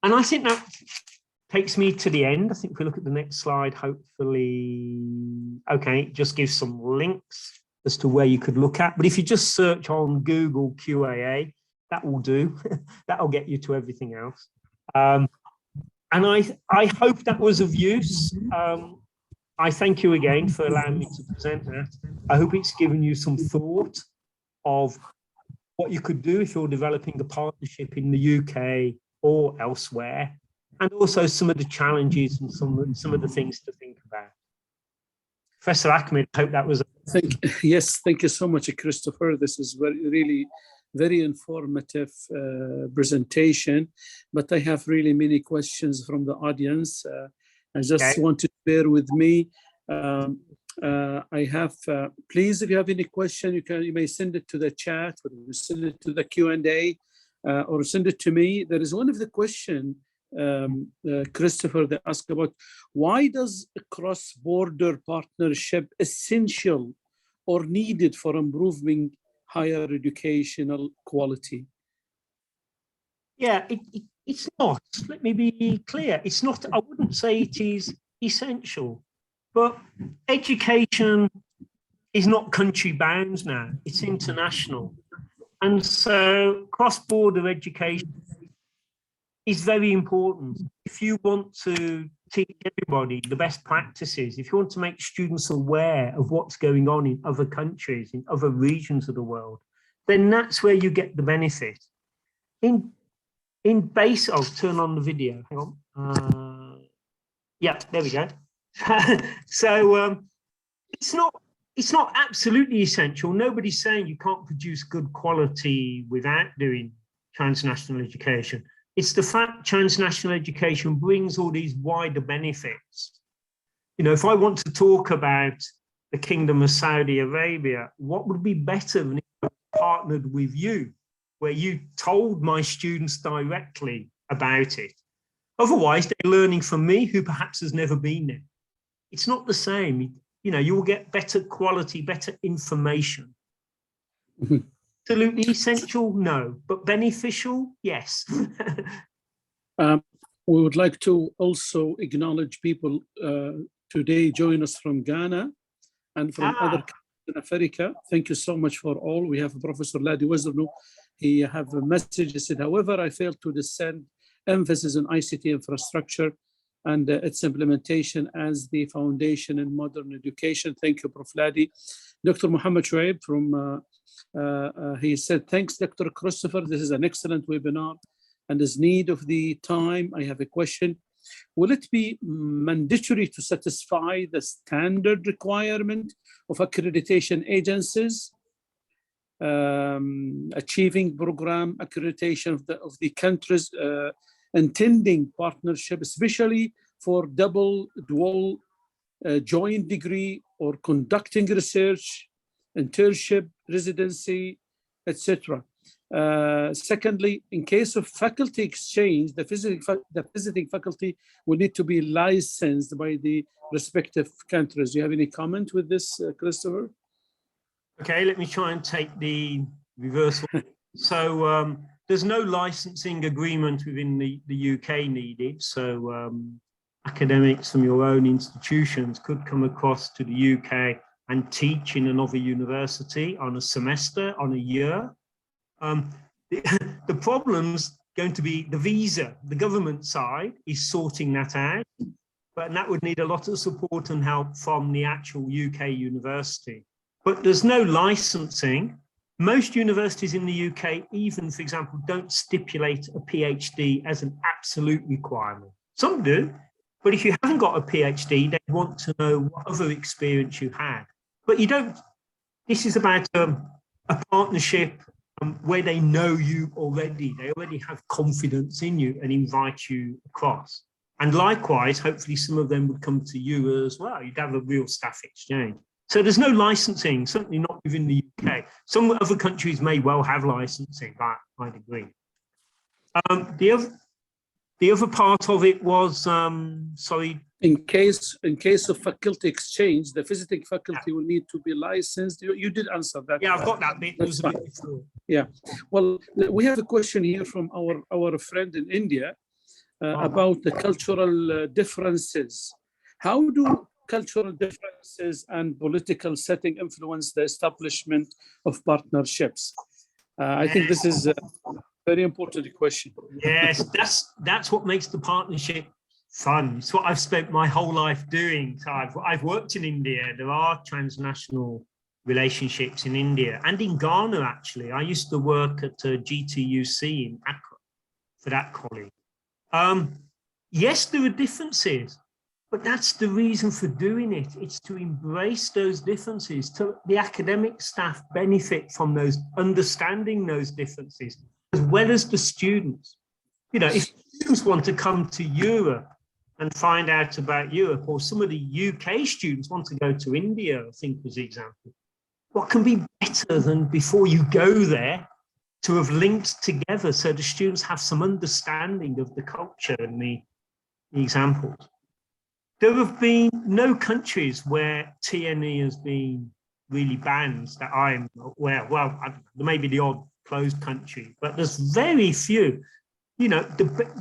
And I think that takes me to the end. I think if we look at the next slide, hopefully, okay, it just gives some links as to where you could look at. But if you just search on Google QAA, that will do. That'll get you to everything else. And I hope that was of use. I thank you again for allowing me to present that. I hope it's given you some thought of what you could do if you're developing a partnership in the UK or elsewhere, and also some of the challenges and some of the things to think about. Professor Ahmed, I hope that was. Yes, thank you so much, Christopher. This is really very informative presentation, but I have really many questions from the audience. I just want to bear with me. I have, please, if you have any question, you may send it to the chat, or send it to the Q&A, or send it to me. There is one of the question, Christopher, they asked about why does a cross-border partnership essential or needed for improving higher educational quality? Yeah, it's not. Let me be clear. It's not. I wouldn't say it is essential, but education is not country bound now. It's international. And so cross-border education is very important. If you want to teach everybody the best practices, if you want to make students aware of what's going on in other countries, in other regions of the world, then that's where you get the benefit. In base, I'll turn on the video. Hang on. Yeah, there we go. So it's not absolutely essential. Nobody's saying you can't produce good quality without doing transnational education. It's the fact transnational education brings all these wider benefits. You know, if I want to talk about the Kingdom of Saudi Arabia, what would be better than if I partnered with you, where you told my students directly about it? Otherwise, they're learning from me, who perhaps has never been there. It's not the same. You know, you will get better quality, better information. Mm-hmm. Absolutely essential? No. But beneficial? Yes. We would like to also acknowledge people today join us from Ghana and from other countries in Africa. Thank you so much for all. We have Professor Ladi Wazirno. He have a message. He said, however, I failed to emphasis on ICT infrastructure and its implementation as the foundation in modern education. Thank you, Prof. Ladi. Dr. Muhammad Shuaib from, he said, thanks, Dr. Christopher. This is an excellent webinar and is need of the time. I have a question. Will it be mandatory to satisfy the standard requirement of accreditation agencies achieving program accreditation of the countries intending partnership, especially for double, dual, joint degree or conducting research, internship, residency, etc.? Secondly, in case of faculty exchange, the visiting faculty will need to be licensed by the respective countries. Do you have any comment with this, Christopher? Okay, let me try and take the reversal. So there's no licensing agreement within the UK needed. So academics from your own institutions could come across to the UK and teach in another university on a semester, on a year. The problem's going to be the visa. The government side is sorting that out, but that would need a lot of support and help from the actual UK university. But there's no licensing. Most universities in the UK, even, for example, don't stipulate a PhD as an absolute requirement. Some do, but if you haven't got a PhD, they want to know what other experience you had. But you don't, this is about a partnership where they know you already. They already have confidence in you and invite you across. And likewise, hopefully some of them would come to you as well. You'd have a real staff exchange. So there's no licensing, certainly not within the UK. Some other countries may well have licensing, I'd agree. The other part of it was, sorry. In case of faculty exchange, the visiting faculty will need to be licensed. You did answer that. Yeah, I've got that bit. That's fine. Yeah. Well, we have a question here from our friend in India about the cultural differences. How do cultural differences and political setting influence the establishment of partnerships? I think this is a very important question. Yes, that's what makes the partnership fun. It's what I've spent my whole life doing. So I've worked in India. There are transnational relationships in India and in Ghana, actually. I used to work at GTUC in Accra for that college. Yes, there are differences, but that's the reason for doing it. It's to embrace those differences, to the academic staff benefit from those, understanding those differences, as well as the students. You know, if students want to come to Europe and find out about Europe, or some of the UK students want to go to India, I think was the example, what can be better than before you go there to have linked together so the students have some understanding of the culture and the examples. There have been no countries where TNE has been really banned that I'm aware. Well, there may be the odd closed country, but there's very few. You know,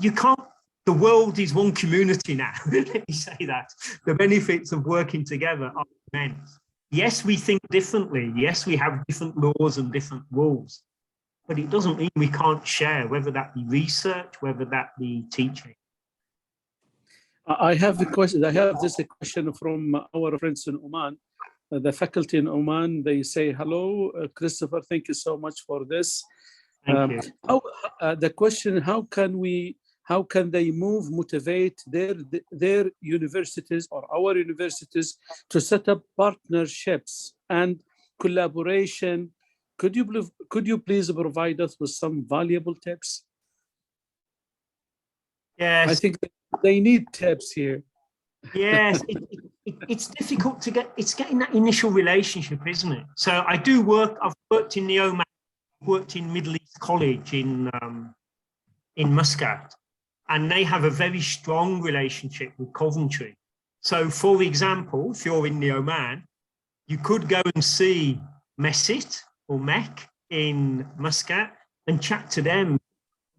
you can't, the world is one community now. Let me say that. The benefits of working together are immense. Yes, we think differently. Yes, we have different laws and different rules, but it doesn't mean we can't share, whether that be research, whether that be teaching. I have a question. I have this question from our friends in Oman. The faculty in Oman, they say, hello, Christopher, thank you so much for this. Thank you. The question, how can they motivate their universities or our universities to set up partnerships and collaboration? Could you please provide us with some valuable tips? Yes. I think they need tips here. Yes, it's difficult to get, it's getting that initial relationship, isn't it? So I do work, I've worked in the Oman, worked in Middle East College in Muscat, and they have a very strong relationship with Coventry. So for example, if you're in the Oman, you could go and see Messit or MEC in Muscat and chat to them,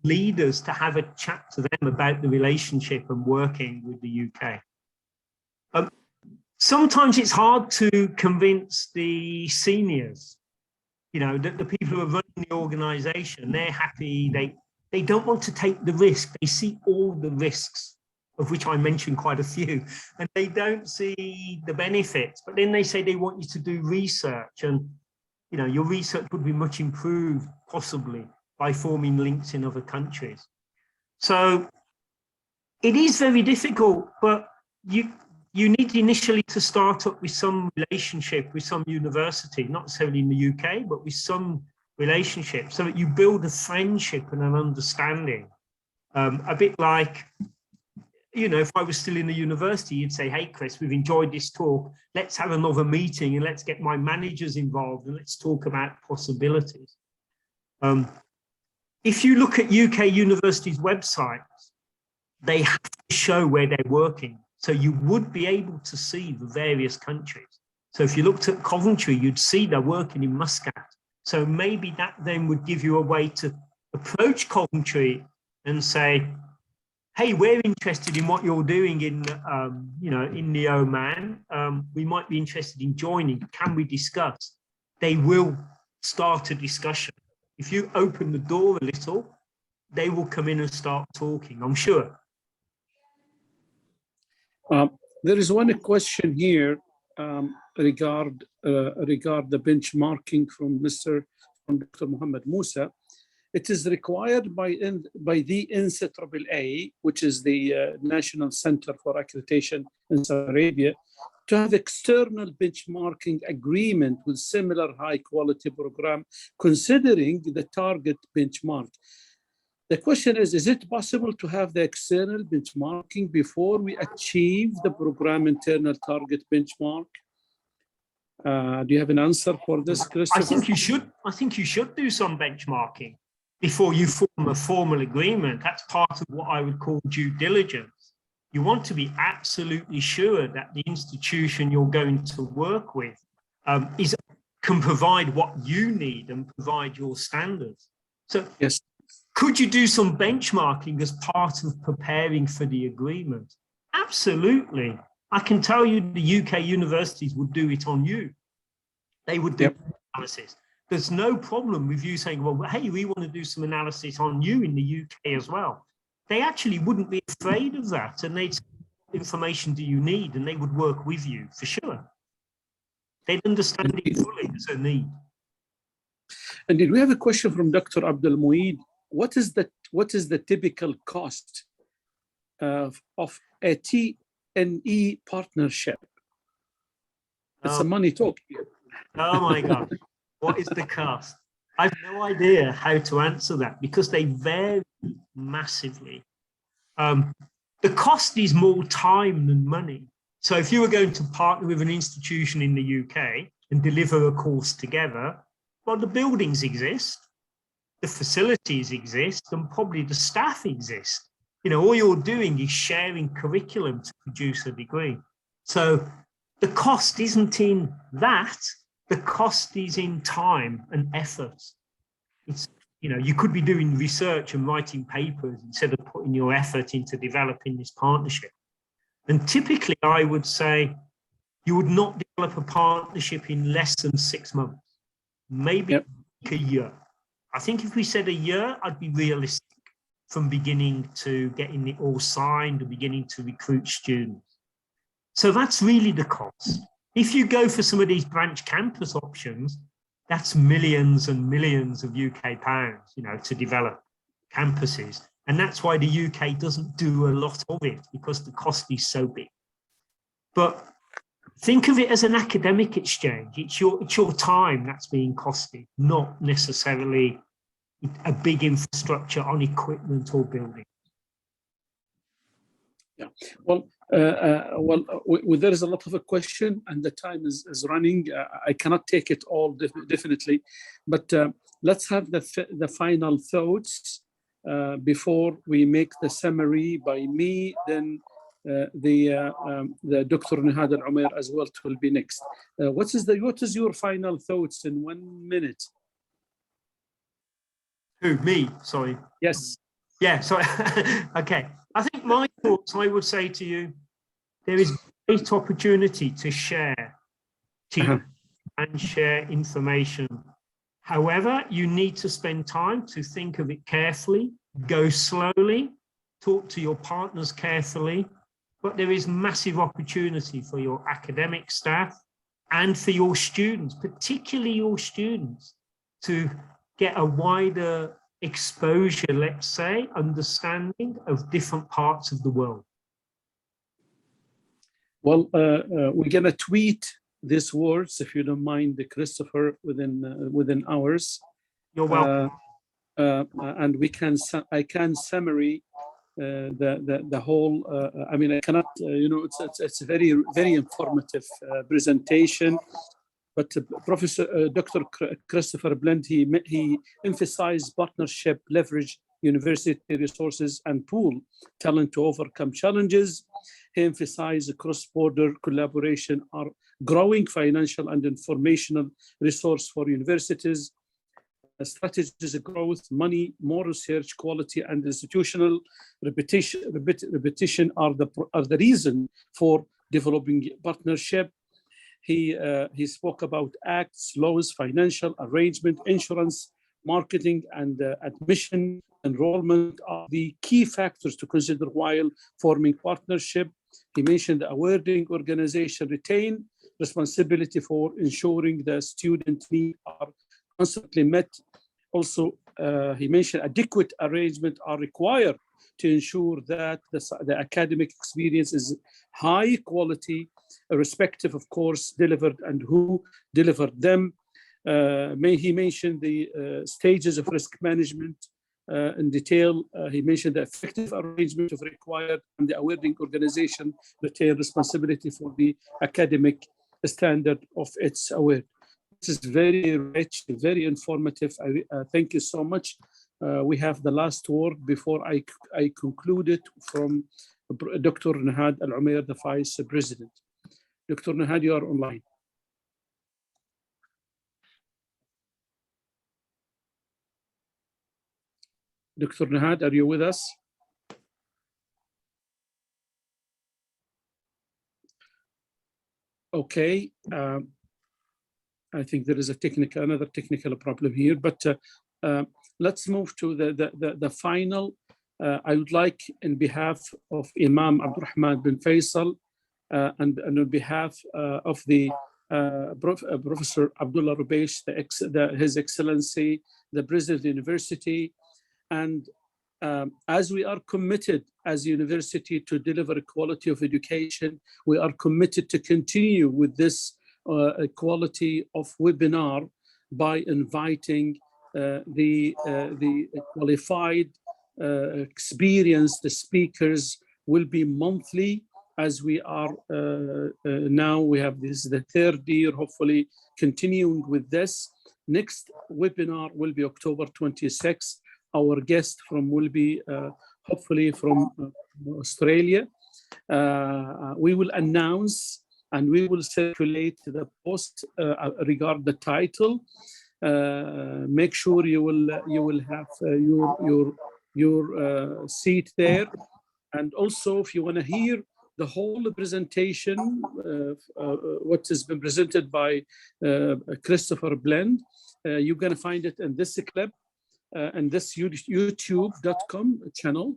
leaders, to have a chat to them about the relationship and working with the UK. Sometimes it's hard to convince the seniors, you know, the people who are running the organization. They're happy, they don't want to take the risk. They see all the risks, of which I mentioned quite a few, and they don't see the benefits. But then they say they want you to do research, and your research would be much improved, possibly, by forming links in other countries. So it is very difficult, but you need initially to start up with some relationship with some university, not necessarily in the UK, but with some relationship, so that you build a friendship and an understanding. A bit like, if I was still in the university, you'd say, hey, Chris, we've enjoyed this talk. Let's have another meeting and let's get my managers involved and let's talk about possibilities. If you look at UK universities' websites, they have to show where they're working. So you would be able to see the various countries. So if you looked at Coventry, you'd see they're working in Muscat. So maybe that then would give you a way to approach Coventry and say, hey, we're interested in what you're doing in the Oman. We might be interested in joining. Can we discuss? They will start a discussion. If you open the door a little, they will come in and start talking, I'm sure. There is one question here regard the benchmarking from Dr. Mohammed Musa. It is required by the NCAA, which is the National Center for Accreditation in Saudi Arabia, to have external benchmarking agreement with similar high quality program, considering the target benchmark. The question is it possible to have the external benchmarking before we achieve the program internal target benchmark? Do you have an answer for this, Christopher? I think you should do some benchmarking before you form a formal agreement. That's part of what I would call due diligence. You want to be absolutely sure that the institution you're going to work with can provide what you need and provide your standards. So yes. Could you do some benchmarking as part of preparing for the agreement? Absolutely. I can tell you the UK universities would do it on you. They would do analysis. There's no problem with you saying, well, hey, we want to do some analysis on you in the UK as well. They actually wouldn't be afraid of that, and they'd say, what information do you need? And they would work with you for sure. They'd understand it fully as a need. And did we have a question from Dr. Abdul Mueed? What is the typical cost of a T&E partnership? It's a money talk here. Oh my God, what is the cost? I have no idea how to answer that because they vary massively. The cost is more time than money. So if you were going to partner with an institution in the UK and deliver a course together, well, the buildings exist, the facilities exist, and probably the staff exist. All you're doing is sharing curriculum to produce a degree. So the cost isn't in that, the cost is in time and effort. It's, you could be doing research and writing papers instead of putting your effort into developing this partnership. And typically, I would say you would not develop a partnership in less than 6 months, maybe a year. I think if we said a year, I'd be realistic from beginning to getting it all signed and beginning to recruit students. So that's really the cost. If you go for some of these branch campus options, that's millions and millions of UK pounds, to develop campuses. And that's why the UK doesn't do a lot of it, because the cost is so big. But think of it as an academic exchange. It's your time that's being costed, not necessarily a big infrastructure on equipment or building. Yeah. Well, there is a lot of a question, and the time is running. I cannot take it all definitely, but let's have the final thoughts before we make the summary by me. Then the Dr. Nihad Al-Umair as well will be next. What is your final thoughts in 1 minute? Who, me? Sorry. Yes. Yeah, sorry. Okay. I think my thoughts, I would say to you, there is great opportunity to share and share information. However, you need to spend time to think of it carefully Go slowly, talk to your partners carefully, but there is massive opportunity for your academic staff and for your students, particularly your students, to get a wider exposure, let's say, understanding of different parts of the world. Well, we're gonna tweet these words, if you don't mind, Christopher, within hours. You're welcome. And I can summary the whole. I mean, I cannot. It's a very informative presentation. But Professor Dr. Christopher Blend, he emphasized partnership, leverage university resources, and pool talent to overcome challenges. He emphasized cross-border collaboration are growing financial and informational resource for universities. Strategies of growth, money, more research, quality, and institutional repetition are the reason for developing partnership. He spoke about acts, laws, financial arrangement, insurance, marketing, and admission, enrollment are the key factors to consider while forming partnership. He mentioned awarding organization retain responsibility for ensuring the student needs are constantly met. Also, he mentioned adequate arrangement are required to ensure that the academic experience is high quality, irrespective of course delivered and who delivered them. He mentioned the stages of risk management in detail. He mentioned the effective arrangement of required and the awarding organization retain responsibility for the academic standard of its award. This is very rich, very informative. Thank you so much. We have the last word before I conclude it from Dr. Nahad Al-Umair, the Vice President. Dr. Nahad, you are online. Dr. Nahad, are you with us? Okay. I think there is another technical problem here, but let's move to the final. I would like, in behalf of Imam Abdurrahman bin Faisal and on behalf of the Professor Abdullah Rubaysh, His Excellency, the President of the University, and as we are committed as a university to deliver quality of education, we are committed to continue with this quality of webinar by inviting the qualified, experienced speakers. Will be monthly, as we are now. We have this the third year, hopefully continuing with this. Next webinar will be October 26th. Our guest will be hopefully from Australia. We will announce and we will circulate the post regarding the title. Make sure you will have your seat there. And also, if you want to hear the whole presentation, what has been presented by Christopher Blend, you're going to find it in this clip and this youtube.com channel.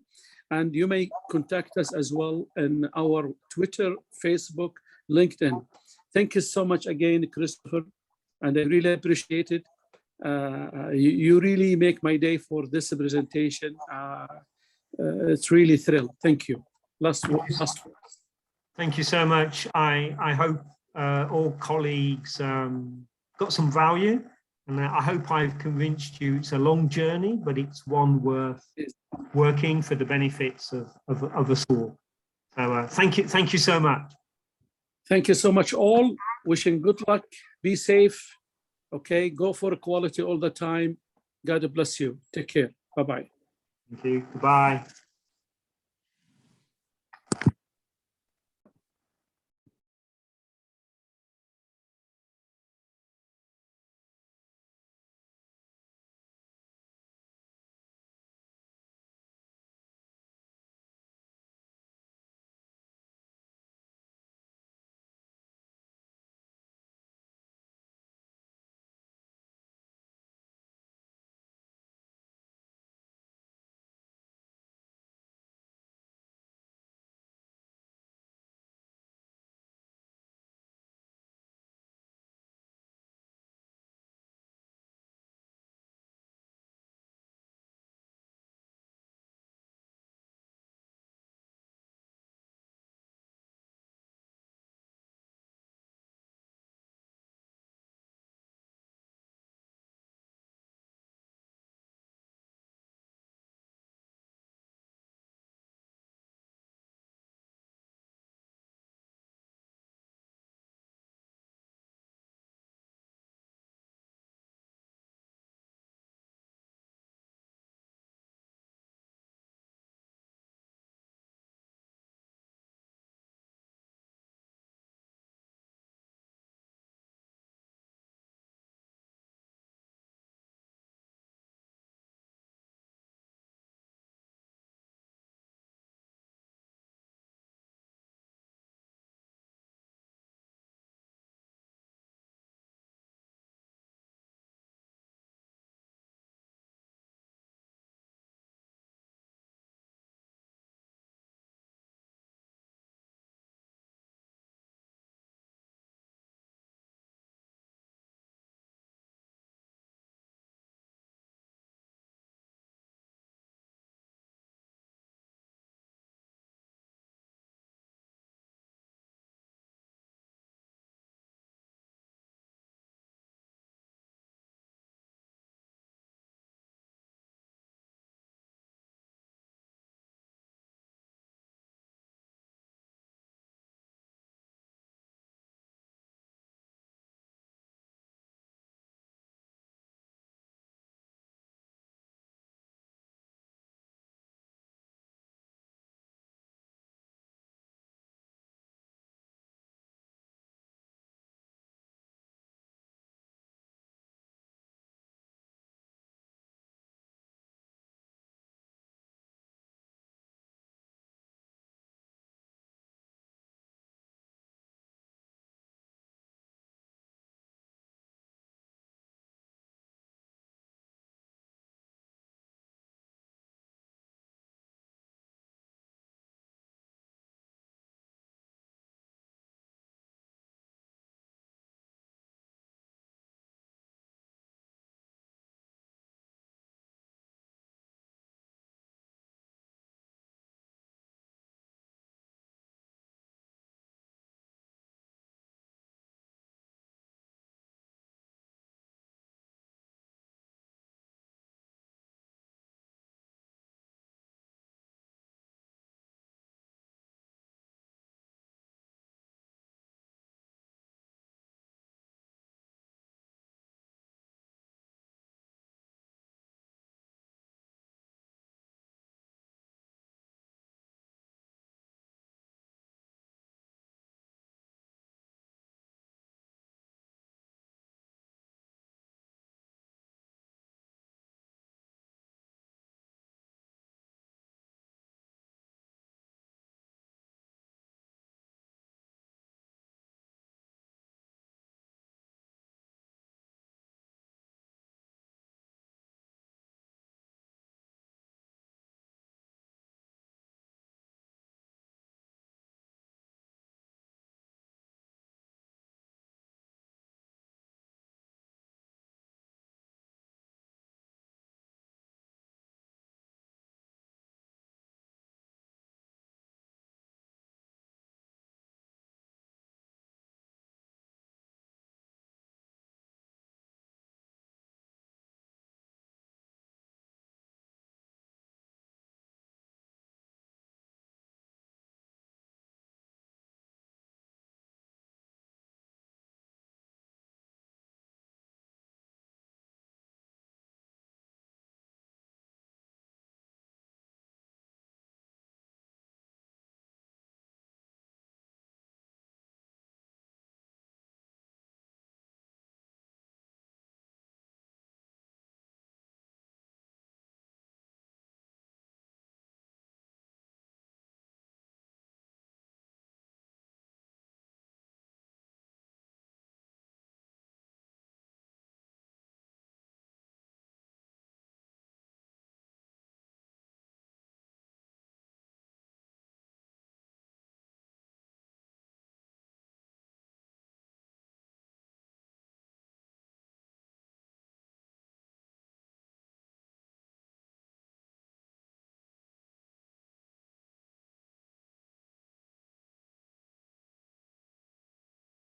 And you may contact us as well in our Twitter, Facebook, LinkedIn. Thank you so much again, Christopher, and I really appreciate it. You really make my day for this presentation. It's really thrilled. Thank you. Last word. Thank you so much. I hope all colleagues got some value, and I hope I've convinced you it's a long journey, but it's one worth working for the benefits of us all. So thank you so much. Thank you so much all. Wishing good luck. Be safe. Okay, go for quality all the time. God bless you. Take care. Bye-bye. Thank you. Goodbye.